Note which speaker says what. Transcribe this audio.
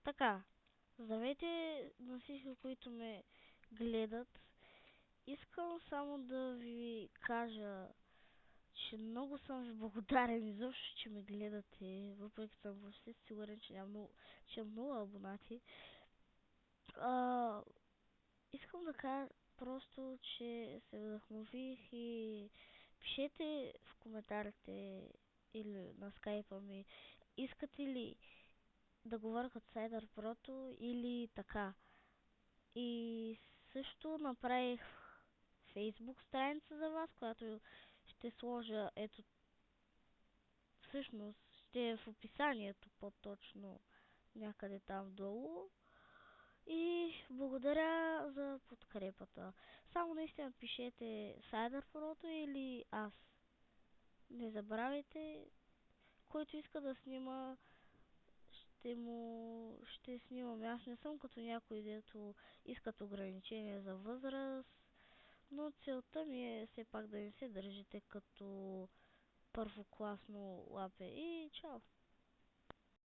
Speaker 1: Така, здравейте на всички, които ме гледат. Искам само да ви кажа, че много съм ви благодарен изобщо, че ме гледате, въпреки че съм въобще сигурен, че имам много абонати. А, Искам да кажа просто, че се вдъхнових и пишете в коментарите или на скайпа ми, искате ли да говоря като Сайдър Прото или така. И също направих Facebook страница за вас, която ще сложа, ето, всъщност ще е в описанието по-точно някъде там долу. И благодаря за подкрепата. Само наистина пишете Сайдър Прото или аз. Не забравяйте, който иска да снима, ще снимам. Аз не съм като някой, дето искат ограничения за възраст, но целта ми е все пак да не се държите като първокласно лапе. И чао!